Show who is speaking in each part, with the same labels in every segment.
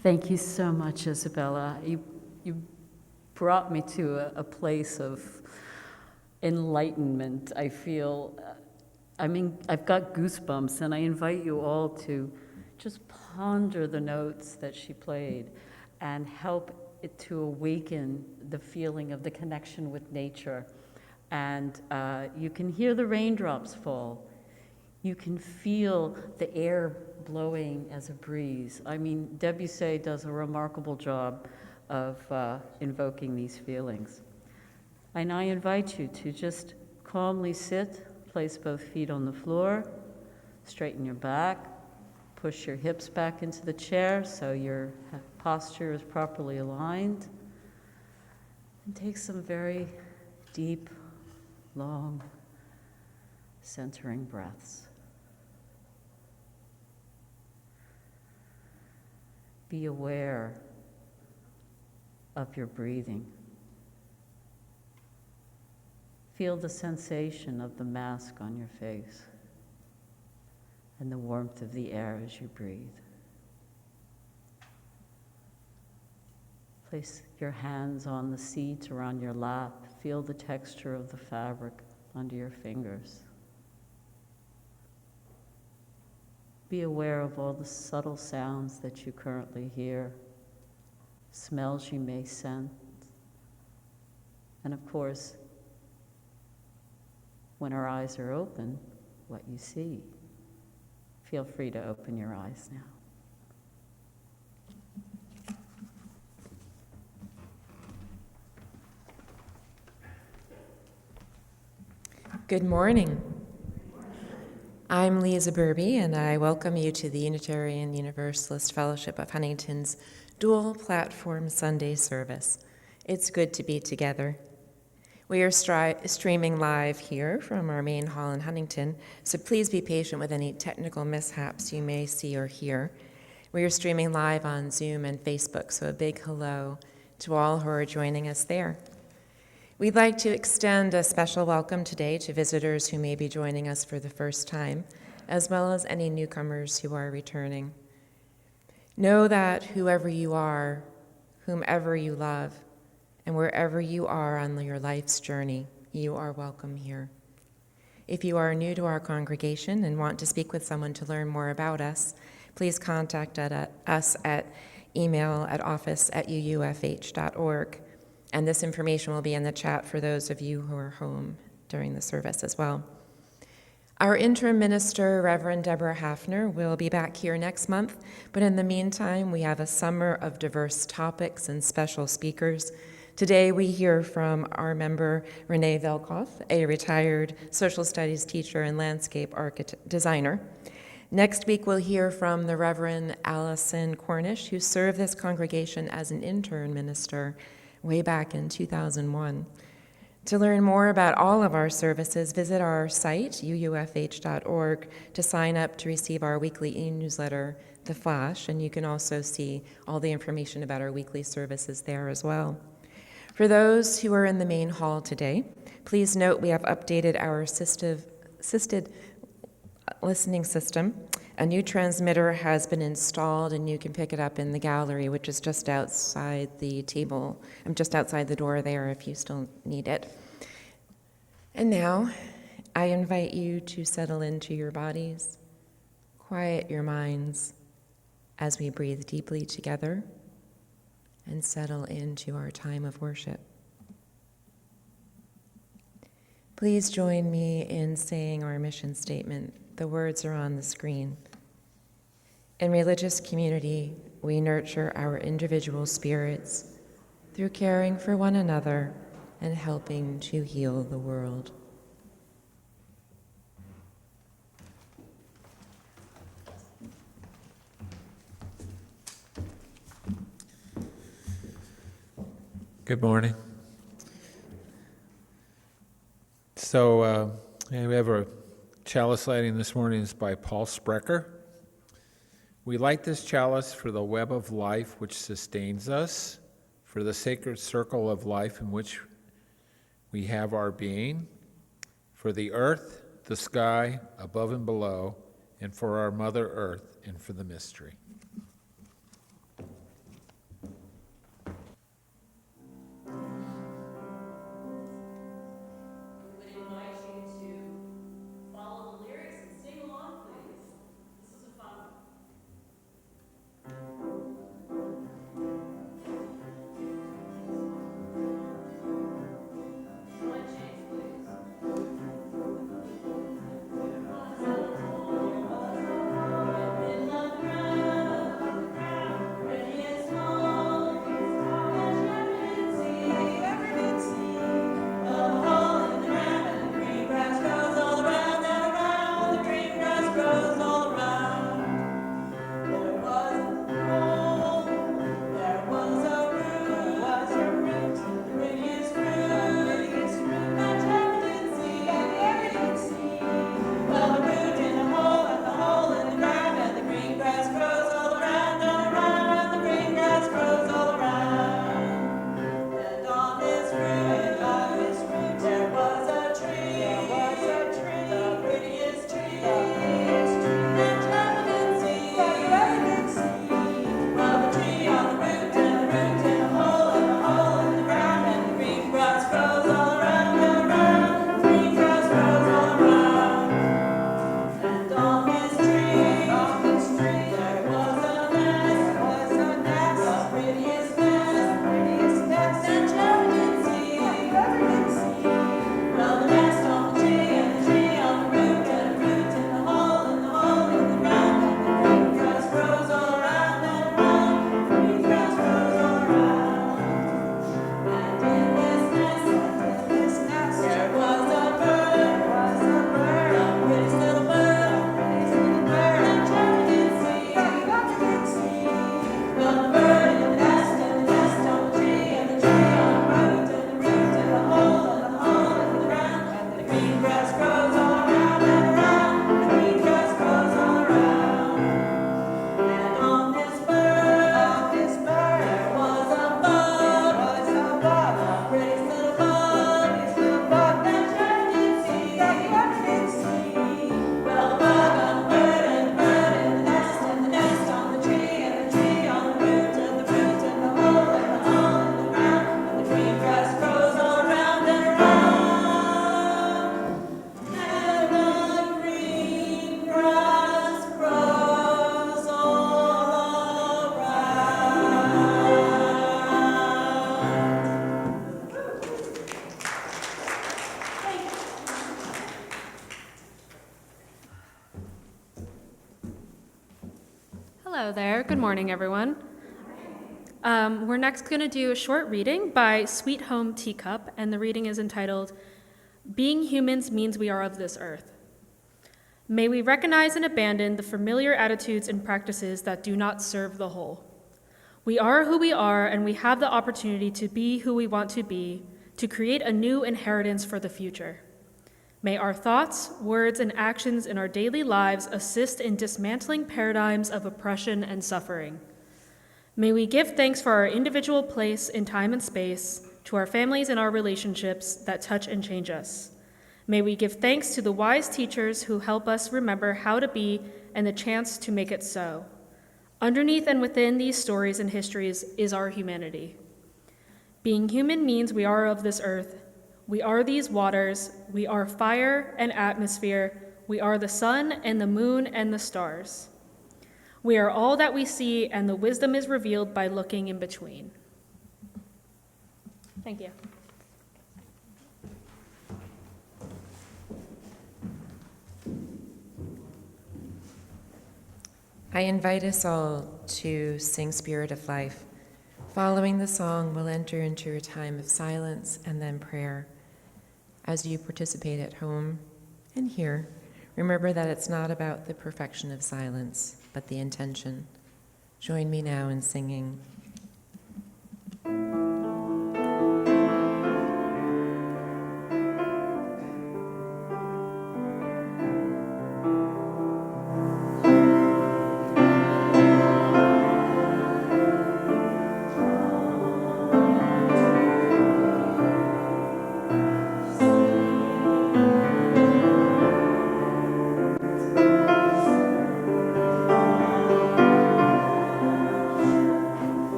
Speaker 1: Thank you so much, Isabella. You brought me to a place of enlightenment. I feel, I've got goosebumps, and I invite you all to just ponder the notes that she played and help it to awaken the feeling of the connection with nature. And you can hear the raindrops fall. You can feel the air blowing as a breeze. I mean, Debussy does a remarkable job of invoking these feelings. And I invite you to just calmly sit, place both feet on the floor, straighten your back, push your hips back into the chair so your posture is properly aligned, and take some very deep, long, centering breaths. Be aware of your breathing. Feel the sensation of the mask on your face and the warmth of the air as you breathe. Place your hands on the seat or on your lap. Feel the texture of the fabric under your fingers. Be aware of all the subtle sounds that you currently hear, smells you may sense, and of course, when our eyes are open, what you see. Feel free to open your eyes now.
Speaker 2: Good morning. I'm Lisa Burby, and I welcome you to the Unitarian Universalist Fellowship of Huntington's dual platform Sunday service. It's good to be together. We are streaming live here from our main hall in Huntington, so please be patient with any technical mishaps you may see or hear. We are streaming live on Zoom and Facebook, so a big hello to all who are joining us there. We'd like to extend a special welcome today to visitors who may be joining us for the first time, as well as any newcomers who are returning. Know that whoever you are, whomever you love, and wherever you are on your life's journey, you are welcome here. If you are new to our congregation and want to speak with someone to learn more about us, please contact us at email at office@uufh.org. And this information will be in the chat for those of you who are home during the service as well. Our interim minister, Reverend Deborah Hafner, will be back here next month, but in the meantime, we have a summer of diverse topics and special speakers. Today, we hear from our member, Renée Velkoff, a retired social studies teacher and landscape designer. Next week, we'll hear from the Reverend Allison Cornish, who served this congregation as an intern minister way back in 2001. To learn more about all of our services, visit our site, uufh.org, to sign up to receive our weekly e-newsletter, The Flash, and you can also see all the information about our weekly services there as well. For those who are in the main hall today, please note we have updated our assisted listening system. A new transmitter has been installed, and you can pick it up in the gallery, which is just outside the table. I'm just outside the door there if you still need it. And now, I invite you to settle into your bodies, quiet your minds as we breathe deeply together and settle into our time of worship. Please join me in saying our mission statement. The words are on the screen. In religious community, we nurture our individual spirits through caring for one another and helping to heal the world.
Speaker 3: Good morning. So we have a chalice lighting this morning. It's by Paul Sprecher. We light this chalice for the web of life which sustains us, for the sacred circle of life in which we have our being, for the earth, the sky, above and below, and for our Mother Earth, and for the mystery.
Speaker 4: Hello there. Good morning, everyone. We're next going to do a short reading by Sweet Home Teacup, and the reading is entitled, Being Humans Means We Are of This Earth. May we recognize and abandon the familiar attitudes and practices that do not serve the whole. We are who we are, and we have the opportunity to be who we want to be, to create a new inheritance for the future. May our thoughts, words, and actions in our daily lives assist in dismantling paradigms of oppression and suffering. May we give thanks for our individual place in time and space, to our families and our relationships that touch and change us. May we give thanks to the wise teachers who help us remember how to be and the chance to make it so. Underneath and within these stories and histories is our humanity. Being human means we are of this earth. We are these waters, we are fire and atmosphere, we are the sun and the moon and the stars. We are all that we see, and the wisdom is revealed by looking in between. Thank you.
Speaker 2: I invite us all to sing Spirit of Life. Following the song, we'll enter into a time of silence and then prayer. As you participate at home and here, remember that it's not about the perfection of silence, but the intention. Join me now in singing.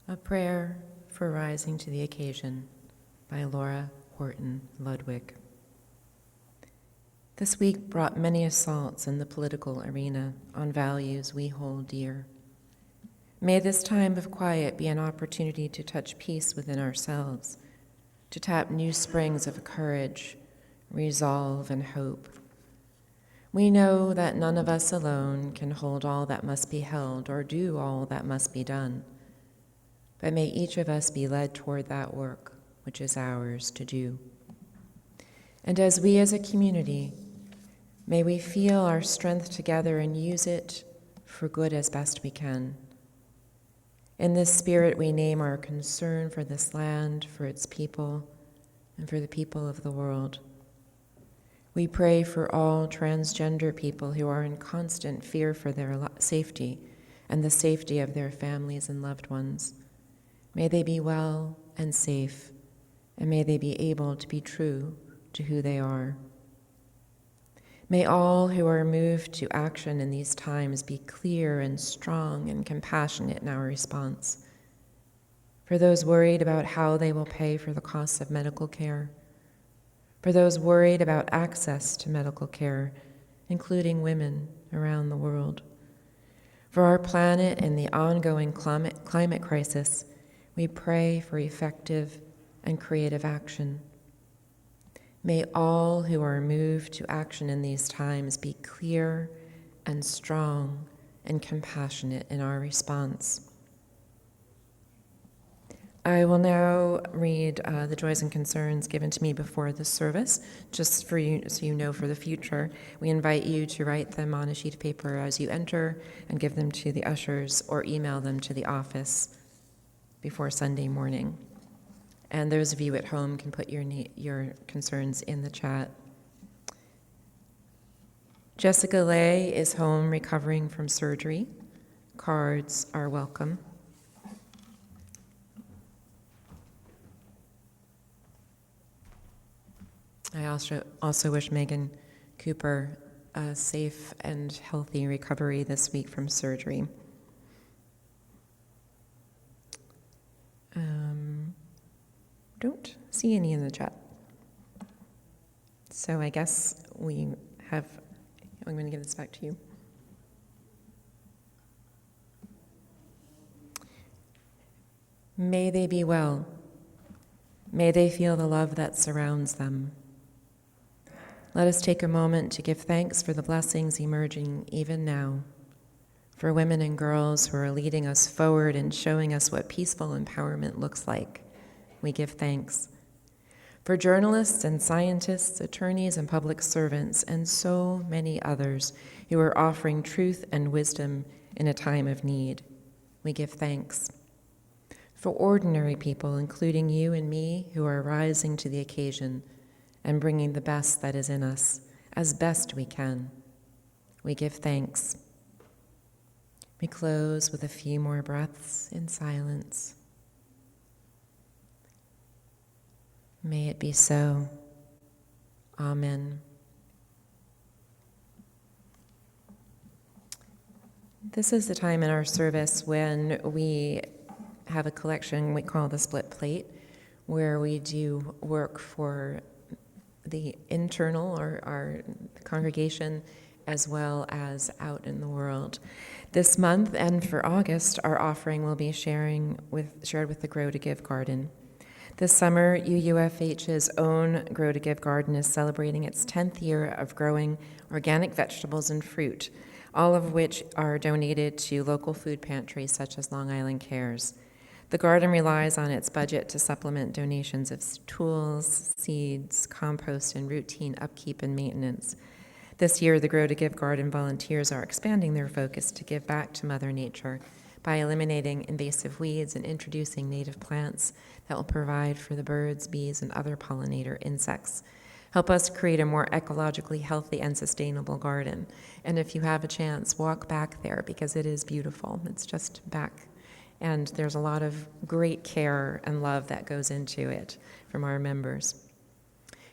Speaker 2: A Prayer for Rising to the Occasion by Laura Horton Ludwig. This week brought many assaults in the political arena on values we hold dear. May this time of quiet be an opportunity to touch peace within ourselves, to tap new springs of courage, resolve, and hope. We know that none of us alone can hold all that must be held or do all that must be done. But may each of us be led toward that work which is ours to do. And as we as a community, may we feel our strength together and use it for good as best we can. In this spirit, we name our concern for this land, for its people, and for the people of the world. We pray for all transgender people who are in constant fear for their safety and the safety of their families and loved ones. May they be well and safe, and may they be able to be true to who they are. May all who are moved to action in these times be clear and strong and compassionate in our response. For those worried about how they will pay for the costs of medical care, for those worried about access to medical care, including women around the world, for our planet and the ongoing climate crisis, we pray for effective and creative action. May all who are moved to action in these times be clear and strong and compassionate in our response. I will now read the joys and concerns given to me before the service, just for you, so you know for the future. We invite you to write them on a sheet of paper as you enter and give them to the ushers or email them to the office before Sunday morning. And those of you at home can put your concerns in the chat. Jessica Lay is home recovering from surgery. Cards are welcome. I also wish Megan Cooper a safe and healthy recovery this week from surgery. Don't see any in the chat. So I guess I'm going to give this back to you. May they be well. May they feel the love that surrounds them. Let us take a moment to give thanks for the blessings emerging even now, for women and girls who are leading us forward and showing us what peaceful empowerment looks like. We give thanks. For journalists and scientists, attorneys and public servants, and so many others who are offering truth and wisdom in a time of need. We give thanks. For ordinary people, including you and me, who are rising to the occasion and bringing the best that is in us as best we can. We give thanks. We close with a few more breaths in silence. May it be so. Amen. This is the time in our service when we have a collection we call the Split Plate, where we do work for the internal or our congregation as well as out in the world. This month and for August, our offering will be shared with the Grow to Give Garden. This summer, UUFH's own Grow to Give Garden is celebrating its 10th year of growing organic vegetables and fruit, all of which are donated to local food pantries such as Long Island Cares. The garden relies on its budget to supplement donations of tools, seeds, compost, and routine upkeep and maintenance. This year, the Grow to Give Garden volunteers are expanding their focus to give back to Mother Nature by eliminating invasive weeds and introducing native plants that will provide for the birds, bees, and other pollinator insects. Help us create a more ecologically healthy and sustainable garden. And if you have a chance, walk back there because it is beautiful. It's just back. And there's a lot of great care and love that goes into it from our members.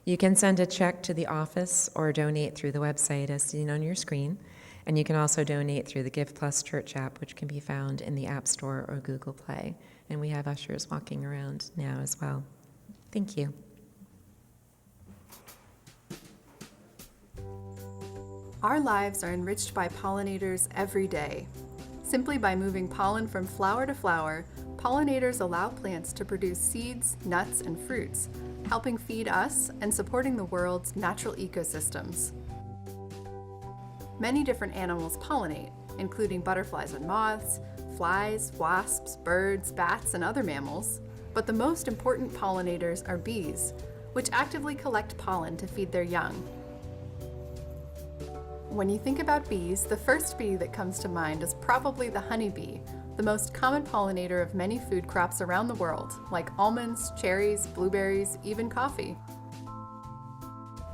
Speaker 2: You can send a check to the office or donate through the website as seen on your screen. And you can also donate through the Give Plus Church app, which can be found in the App Store or Google Play. And we have ushers walking around now as well. Thank you.
Speaker 5: Our lives are enriched by pollinators every day. Simply by moving pollen from flower to flower, pollinators allow plants to produce seeds, nuts, and fruits, helping feed us and supporting the world's natural ecosystems. Many different animals pollinate, including butterflies and moths, flies, wasps, birds, bats, and other mammals. But the most important pollinators are bees, which actively collect pollen to feed their young. When you think about bees, the first bee that comes to mind is probably the honeybee, the most common pollinator of many food crops around the world, like almonds, cherries, blueberries, even coffee.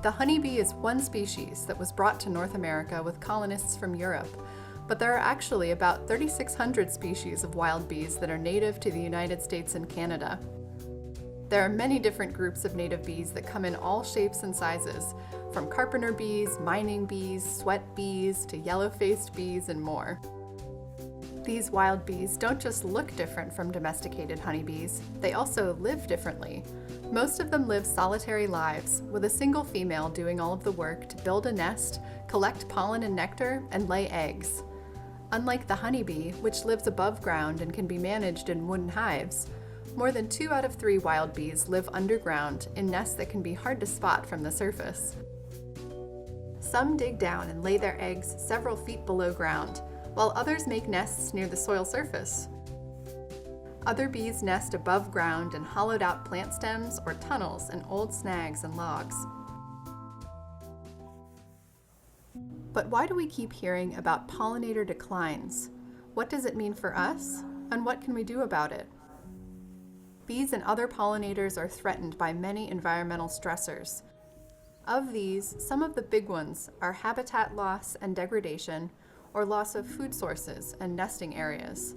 Speaker 5: The honeybee is one species that was brought to North America with colonists from Europe, but there are actually about 3,600 species of wild bees that are native to the United States and Canada. There are many different groups of native bees that come in all shapes and sizes, from carpenter bees, mining bees, sweat bees, to yellow-faced bees, and more. These wild bees don't just look different from domesticated honeybees, they also live differently. Most of them live solitary lives, with a single female doing all of the work to build a nest, collect pollen and nectar, and lay eggs. Unlike the honeybee, which lives above ground and can be managed in wooden hives, more than 2 out of 3 wild bees live underground in nests that can be hard to spot from the surface. Some dig down and lay their eggs several feet below ground, while others make nests near the soil surface. Other bees nest above ground in hollowed out plant stems or tunnels in old snags and logs. But why do we keep hearing about pollinator declines? What does it mean for us? And what can we do about it? Bees and other pollinators are threatened by many environmental stressors. Of these, some of the big ones are habitat loss and degradation, or loss of food sources and nesting areas.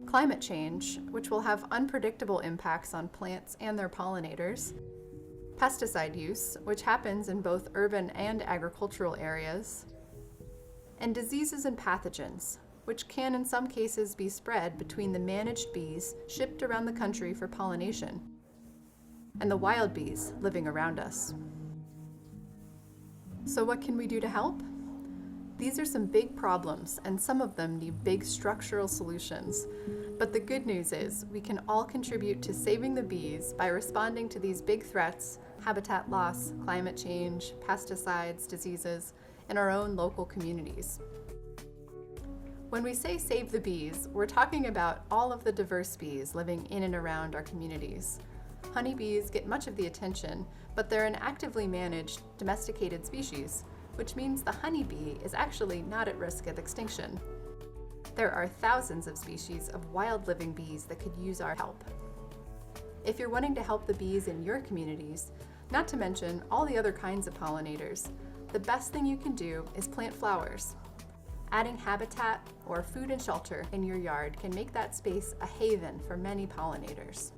Speaker 5: Climate change, which will have unpredictable impacts on plants and their pollinators. Pesticide use, which happens in both urban and agricultural areas. And diseases and pathogens, which can in some cases be spread between the managed bees shipped around the country for pollination and the wild bees living around us. So what can we do to help? These are some big problems, and some of them need big structural solutions. But the good news is we can all contribute to saving the bees by responding to these big threats, habitat loss, climate change, pesticides, diseases, in our own local communities. When we say save the bees, we're talking about all of the diverse bees living in and around our communities. Honeybees get much of the attention, but they're an actively managed, domesticated species, which means the honeybee is actually not at risk of extinction. There are thousands of species of wild living bees that could use our help. If you're wanting to help the bees in your communities, not to mention all the other kinds of pollinators, the best thing you can do is plant flowers. Adding habitat or food and shelter in your yard can make that space a haven for many pollinators.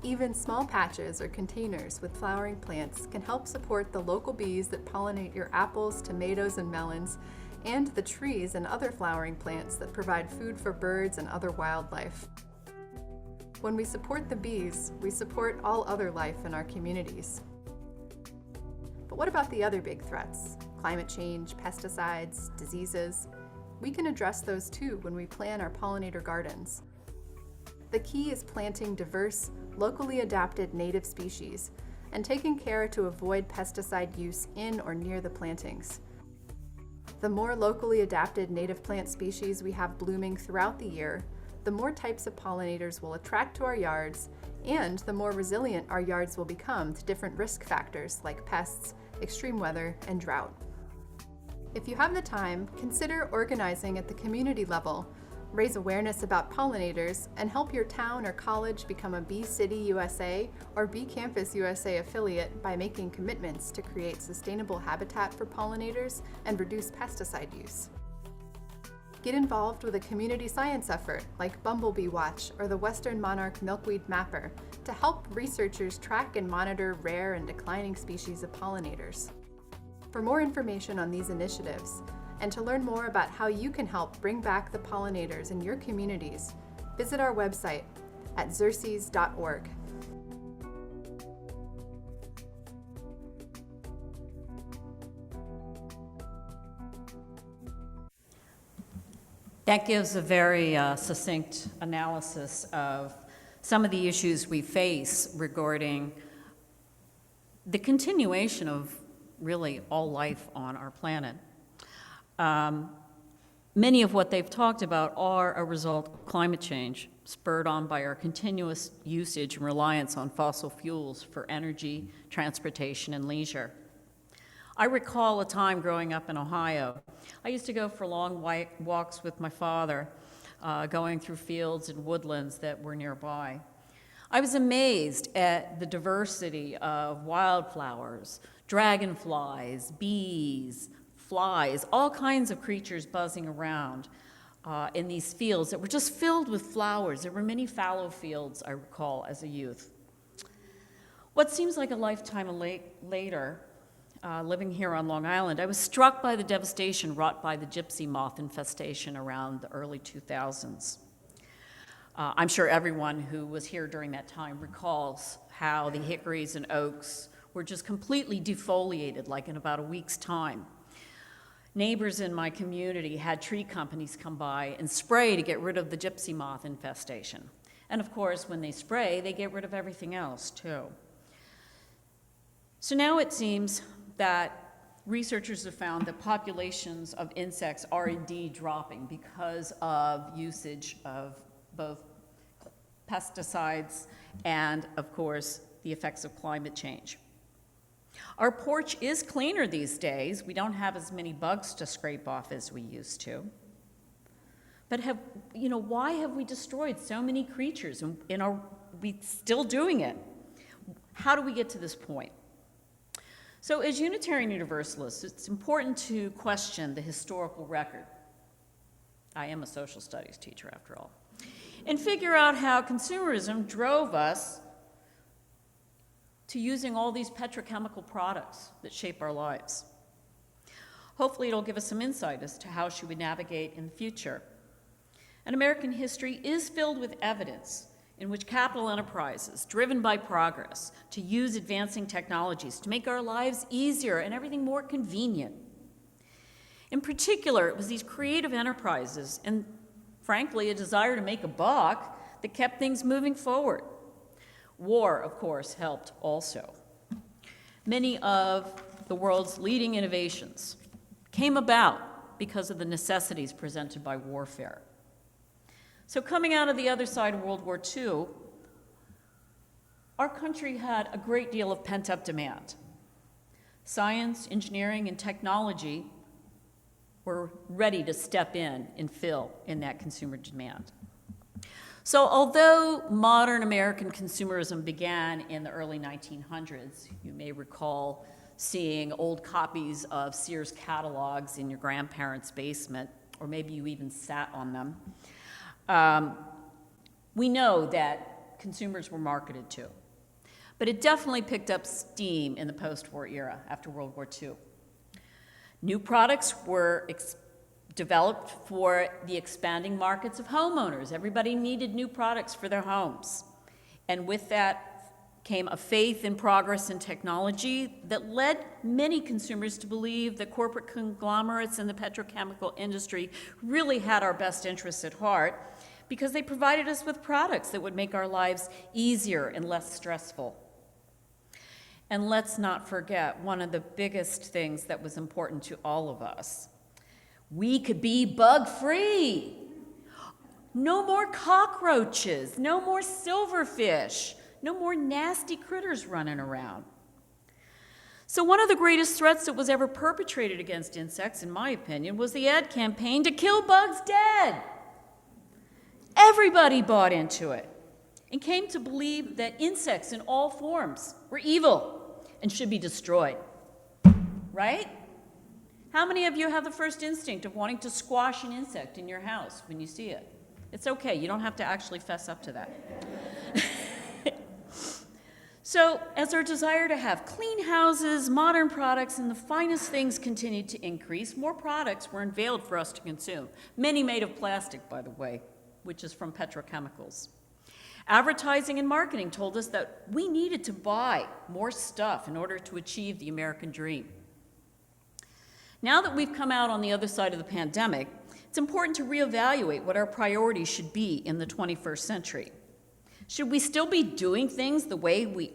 Speaker 5: Even small patches or containers with flowering plants can help support the local bees that pollinate your apples, tomatoes, and melons, and the trees and other flowering plants that provide food for birds and other wildlife. When we support the bees, we support all other life in our communities. But what about the other big threats? Climate change, pesticides, diseases. We can address those too when we plan our pollinator gardens. The key is planting diverse, locally adapted native species and taking care to avoid pesticide use in or near the plantings. The more locally adapted native plant species we have blooming throughout the year, the more types of pollinators will attract to our yards, and the more resilient our yards will become to different risk factors like pests, extreme weather, and drought. If you have the time, consider organizing at the community level, raise awareness about pollinators, and help your town or college become a Bee City USA or Bee Campus USA affiliate by making commitments to create sustainable habitat for pollinators and reduce pesticide use. Get involved with a community science effort like Bumblebee Watch or the Western Monarch Milkweed Mapper to help researchers track and monitor rare and declining species of pollinators. For more information on these initiatives, and to learn more about how you can help bring back the pollinators in your communities, visit our website at xerces.org.
Speaker 1: That gives a very succinct analysis of some of the issues we face regarding the continuation of really all life on our planet. Many of what they've talked about are a result of climate change, spurred on by our continuous usage and reliance on fossil fuels for energy, transportation, and leisure. I recall a time growing up in Ohio. I used to go for long walks with my father, going through fields and woodlands that were nearby. I was amazed at the diversity of wildflowers, dragonflies, bees, flies, all kinds of creatures buzzing around in these fields that were just filled with flowers. There were many fallow fields, I recall, as a youth. What seems like a lifetime later, living here on Long Island, I was struck by the devastation wrought by the gypsy moth infestation around the early 2000s. I'm sure everyone who was here during that time recalls how the hickories and oaks were just completely defoliated, like in about a week's time. Neighbors in my community had tree companies come by and spray to get rid of the gypsy moth infestation. And of course, when they spray, they get rid of everything else too. So now it seems that researchers have found that populations of insects are indeed dropping because of usage of both
Speaker 6: pesticides, and of course, the effects of climate change. Our porch is cleaner these days. We don't have as many bugs to scrape off as we used to. But why have we destroyed so many creatures, and we still doing it? How do we get to this point? So as Unitarian Universalists, it's important to question the historical record. I am a social studies teacher, after all. And figure out how consumerism drove us to using all these petrochemical products that shape our lives. Hopefully it'll give us some insight as to how should we navigate in the future. And American history is filled with evidence in which capital enterprises, driven by progress, to use advancing technologies to make our lives easier and everything more convenient. In particular, it was these creative enterprises and, frankly, a desire to make a buck that kept things moving forward. War, of course, helped also. Many of the world's leading innovations came about because of the necessities presented by warfare. So coming out of the other side of World War II, our country had a great deal of pent-up demand. Science, engineering, and technology were ready to step in and fill in that consumer demand. So although modern American consumerism began in the early 1900s, you may recall seeing old copies of Sears catalogs in your grandparents' basement, or maybe you even sat on them. We know that consumers were marketed to, but it definitely picked up steam in the post-war era after World War II. New products were developed for the expanding markets of homeowners. Everybody needed new products for their homes. And with that came a faith in progress in technology that led many consumers to believe that corporate conglomerates in the petrochemical industry really had our best interests at heart, because they provided us with products that would make our lives easier and less stressful. And let's not forget one of the biggest things that was important to all of us. We could be bug-free. No more cockroaches, no more silverfish, no more nasty critters running around. So one of the greatest threats that was ever perpetrated against insects, in my opinion, was the ad campaign to kill bugs dead. Everybody bought into it and came to believe that insects in all forms were evil and should be destroyed, right? How many of you have the first instinct of wanting to squash an insect in your house when you see it? It's okay, you don't have to actually fess up to that. So, as our desire to have clean houses, modern products, and the finest things continued to increase, more products were unveiled for us to consume, many made of plastic, by the way, which is from petrochemicals. Advertising and marketing told us that we needed to buy more stuff in order to achieve the American dream. Now that we've come out on the other side of the pandemic, it's important to reevaluate what our priorities should be in the 21st century. Should we still be doing things the way we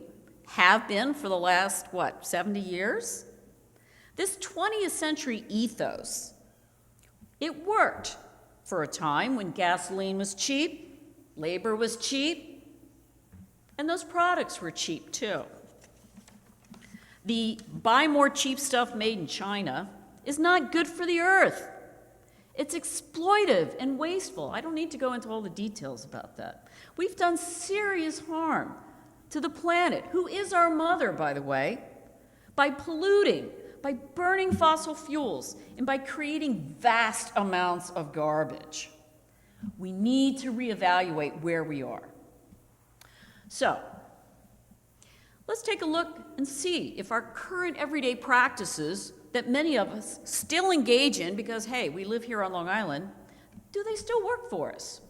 Speaker 6: have been for the last, 70 years? This 20th century ethos, it worked for a time when gasoline was cheap, labor was cheap, and those products were cheap too. The buy more cheap stuff made in China is not good for the earth. It's exploitive and wasteful. I don't need to go into all the details about that. We've done serious harm to the planet, who is our mother, by the way, by polluting, by burning fossil fuels, and by creating vast amounts of garbage. We need to reevaluate where we are. So, let's take a look and see if our current everyday practices that many of us still engage in because, hey, we live here on Long Island, do they still work for us?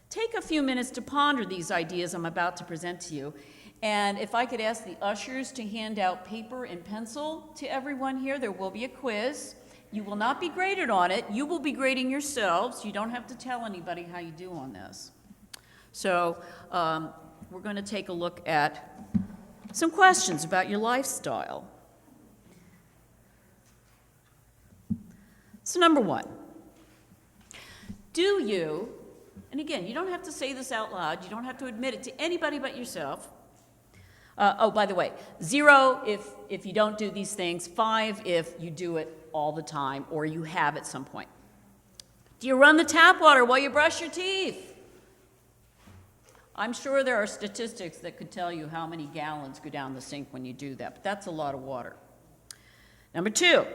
Speaker 6: Take a few minutes to ponder these ideas I'm about to present to you. And if I could ask the ushers to hand out paper and pencil to everyone here, there will be a quiz. You will not be graded on it. You will be grading yourselves. You don't have to tell anybody how you do on this. So we're going to take a look at some questions about your lifestyle. So number one, do you And again, you don't have to say this out loud. You don't have to admit it to anybody but yourself. Oh, by the way, 0 if you don't do these things, 5 if you do it all the time or you have at some point. Do you run the tap water while you brush your teeth? I'm sure there are statistics that could tell you how many gallons go down the sink when you do that, but that's a lot of water. Number 2,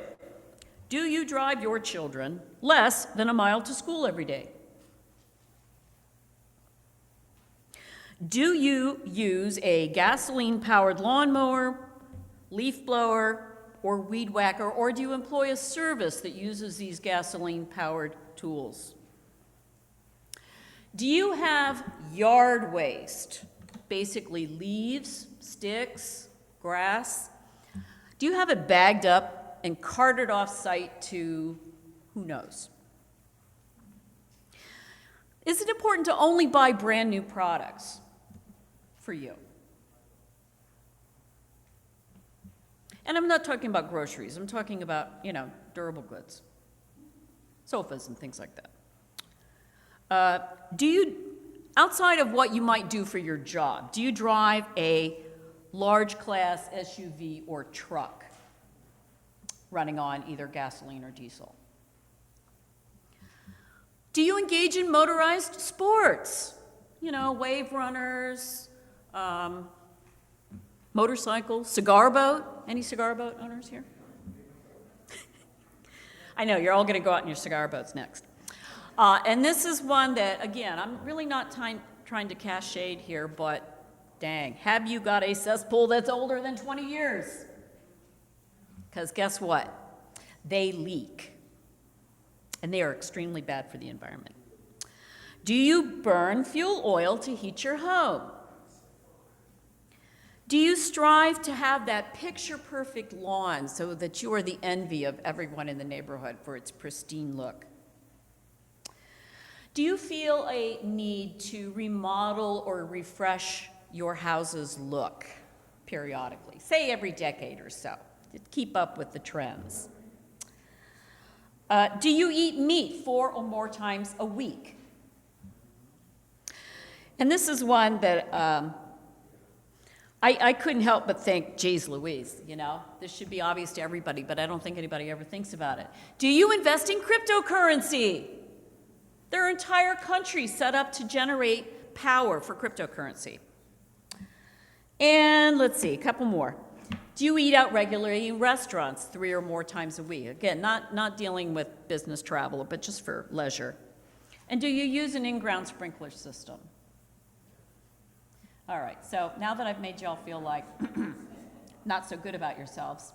Speaker 6: do you drive your children less than a mile to school every day? Do you use a gasoline-powered lawnmower, leaf blower, or weed whacker, or do you employ a service that uses these gasoline-powered tools? Do you have yard waste, basically leaves, sticks, grass? Do you have it bagged up and carted off-site to who knows? Is it important to only buy brand new products for you? And I'm not talking about groceries. I'm talking about, durable goods, sofas and things like that. Do you, outside of what you might do for your job, do you drive a large class SUV or truck running on either gasoline or diesel? Do you engage in motorized sports? Wave runners, motorcycles, cigar boat. Any cigar boat owners here? I know, you're all going to go out in your cigar boats next. And this is one that, again, I'm really not trying to cast shade here, but dang, have you got a cesspool that's older than 20 years? Because guess what? They leak. And they are extremely bad for the environment. Do you burn fuel oil to heat your home? Do you strive to have that picture-perfect lawn so that you are the envy of everyone in the neighborhood for its pristine look? Do you feel a need to remodel or refresh your house's look periodically, say every decade or so, to keep up with the trends? Do you eat meat 4 or more times a week? And this is one that I couldn't help but think, geez Louise, this should be obvious to everybody, but I don't think anybody ever thinks about it. Do you invest in cryptocurrency? There are entire countries set up to generate power for cryptocurrency. And let's see, a couple more. Do you eat out regularly in restaurants 3 or more times a week? Again, not dealing with business travel, but just for leisure. And do you use an in-ground sprinkler system? All right, so now that I've made y'all feel like not so good about yourselves,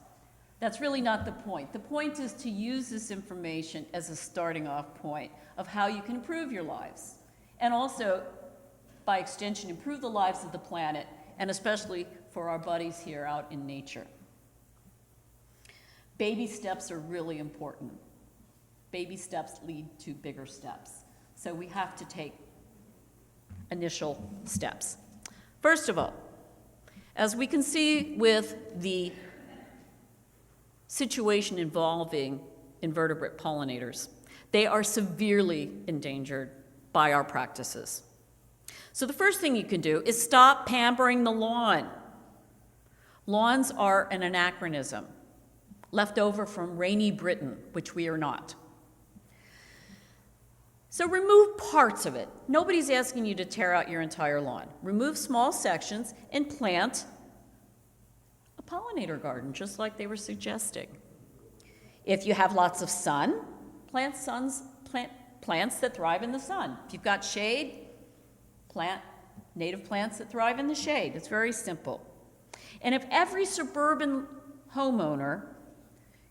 Speaker 6: that's really not the point. The point is to use this information as a starting off point of how you can improve your lives. And also, by extension, improve the lives of the planet, and especially for our buddies here out in nature. Baby steps are really important. Baby steps lead to bigger steps. So we have to take initial steps. First of all, as we can see with the situation involving invertebrate pollinators, they are severely endangered by our practices. So the first thing you can do is stop pampering the lawn. Lawns are an anachronism, left over from rainy Britain, which we are not. So remove parts of it. Nobody's asking you to tear out your entire lawn. Remove small sections and plant a pollinator garden, just like they were suggesting. If you have lots of sun, plant plants that thrive in the sun. If you've got shade, plant native plants that thrive in the shade. It's very simple. And if every suburban homeowner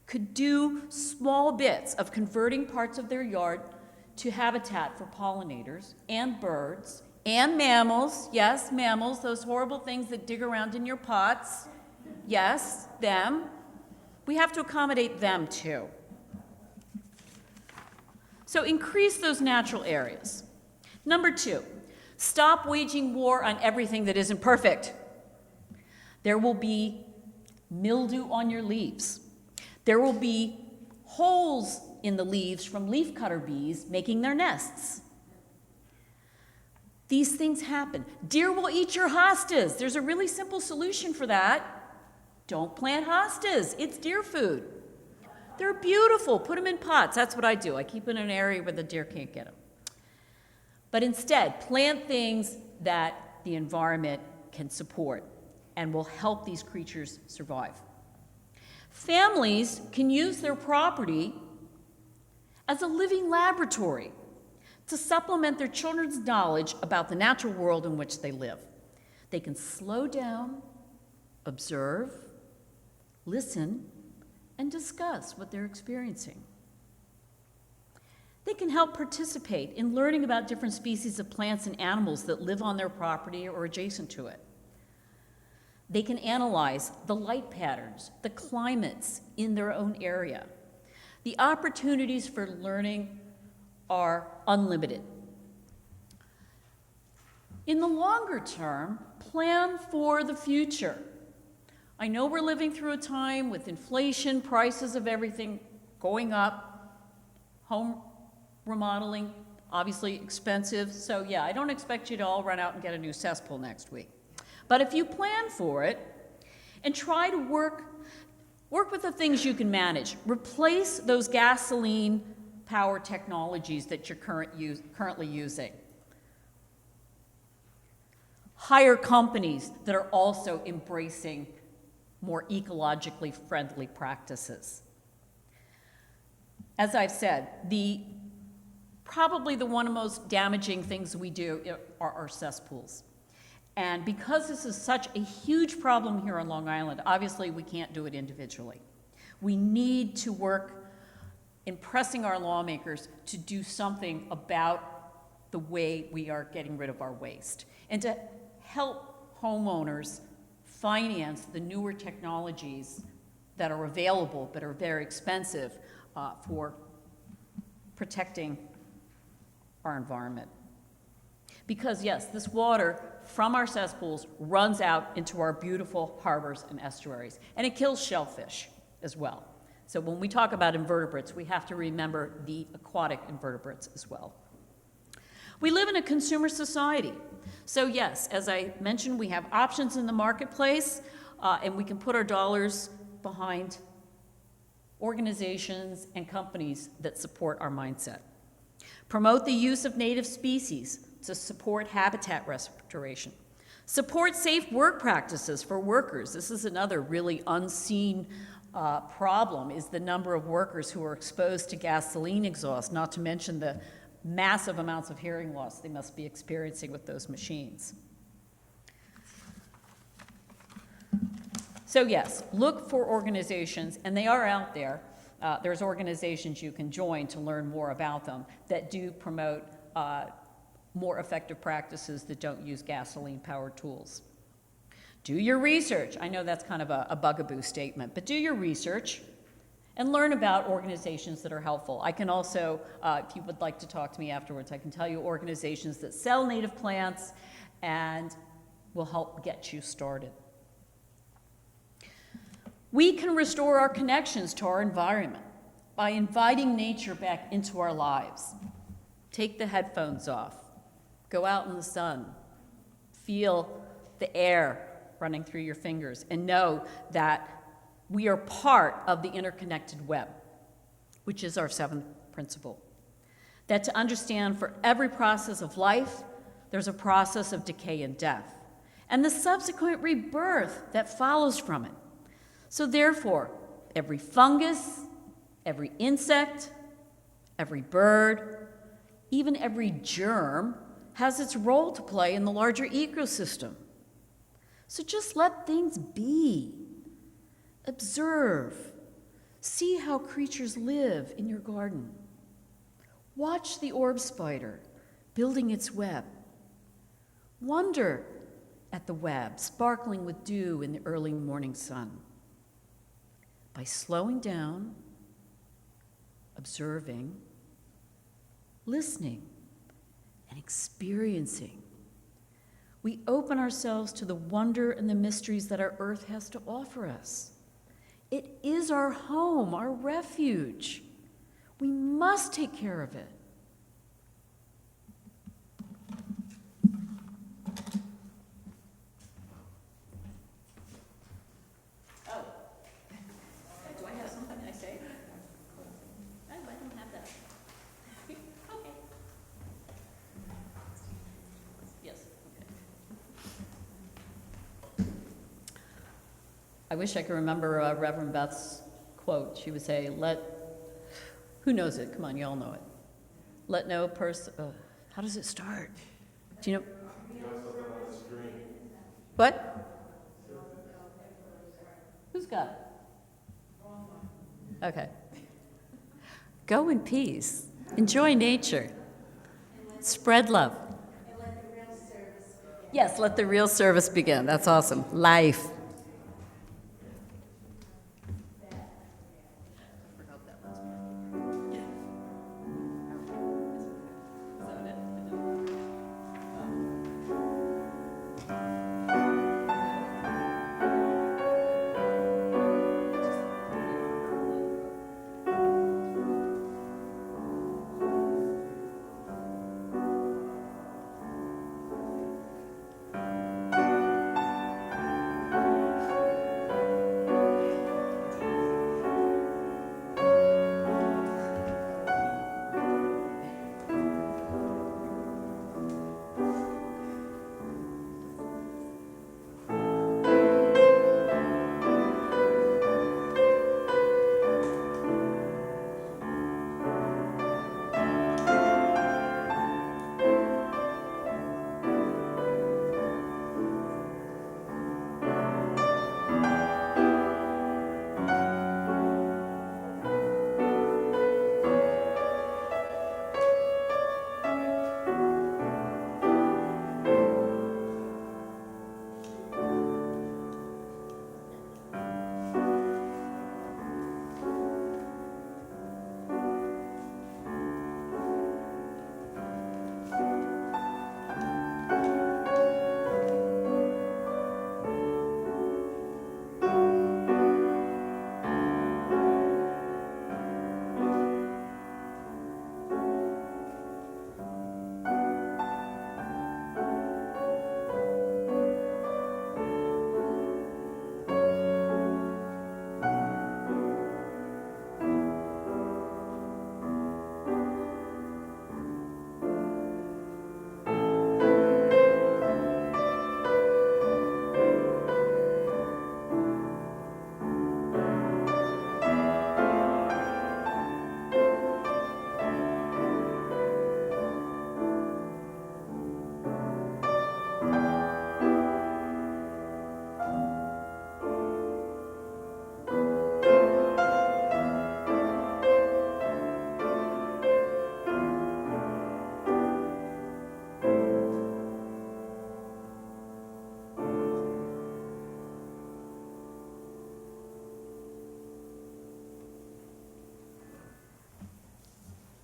Speaker 6: could do small bits of converting parts of their yard to habitat for pollinators and birds and mammals, yes, mammals, those horrible things that dig around in your pots, yes, them, we have to accommodate them too. So increase those natural areas. Number 2, stop waging war on everything that isn't perfect. There will be mildew on your leaves. There will be holes in the leaves from leafcutter bees making their nests. These things happen. Deer will eat your hostas. There's a really simple solution for that. Don't plant hostas. It's deer food. They're beautiful. Put them in pots. That's what I do. I keep them in an area where the deer can't get them. But instead, plant things that the environment can support and will help these creatures survive. Families can use their property as a living laboratory to supplement their children's knowledge about the natural world in which they live. They can slow down, observe, listen, and discuss what they're experiencing. They can help participate in learning about different species of plants and animals that live on their property or adjacent to it. They can analyze the light patterns, the climates in their own area. The opportunities for learning are unlimited. In the longer term, plan for the future. I know we're living through a time with inflation, prices of everything going up, home remodeling, obviously expensive. So yeah, I don't expect you to all run out and get a new cesspool next week. But if you plan for it and try to work with the things you can manage, replace those gasoline power technologies that you're currently using. Hire companies that are also embracing more ecologically friendly practices. As I've said, probably one of the most damaging things we do are our cesspools. And because this is such a huge problem here on Long Island, obviously we can't do it individually. We need to work in pressing our lawmakers to do something about the way we are getting rid of our waste and to help homeowners finance the newer technologies that are available but are very expensive for protecting our environment. Because yes, this water from our cesspools runs out into our beautiful harbors and estuaries, and it kills shellfish as well. So when we talk about invertebrates, we have to remember the aquatic invertebrates as well. We live in a consumer society. So yes, as I mentioned, we have options in the marketplace, and we can put our dollars behind organizations and companies that support our mindset. Promote the use of native species to support habitat restoration. Support safe work practices for workers. This is another really unseen problem, is the number of workers who are exposed to gasoline exhaust, not to mention the massive amounts of hearing loss they must be experiencing with those machines. So yes, look for organizations, and they are out there. There's organizations you can join to learn more about them that do promote more effective practices that don't use gasoline-powered tools. Do your research. I know that's kind of a bugaboo statement, but do your research and learn about organizations that are helpful. I can also, if you would like to talk to me afterwards, I can tell you organizations that sell native plants and will help get you started. We can restore our connections to our environment by inviting nature back into our lives. Take the headphones off. Go out in the sun. Feel the air running through your fingers, and know that we are part of the interconnected web, which is our seventh principle. That to understand for every process of life, there's a process of decay and death, and the subsequent rebirth that follows from it. So therefore, every fungus, every insect, every bird, even every germ has its role to play in the larger ecosystem. So just let things be. Observe. See how creatures live in your garden. Watch the orb spider building its web. Wonder at the web sparkling with dew in the early morning sun. By slowing down, observing, listening, and experiencing, we open ourselves to the wonder and the mysteries that our earth has to offer us. It is our home, our refuge. We must take care of it.
Speaker 1: wish I could remember Reverend Beth's quote. She would say, who knows it? Come on, you all know it. Let no person, how does it start? Do you know? What? Who's got it? Okay. Go in peace. Enjoy nature. Spread love. Yes, let the real service begin. That's awesome. Life.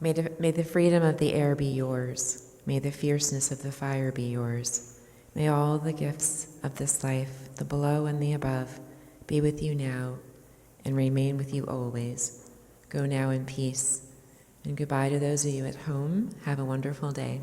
Speaker 2: May the freedom of the air be yours. May the fierceness of the fire be yours. May all the gifts of this life, the below and the above, be with you now and remain with you always. Go now in peace. And goodbye to those of you at home. Have a wonderful day.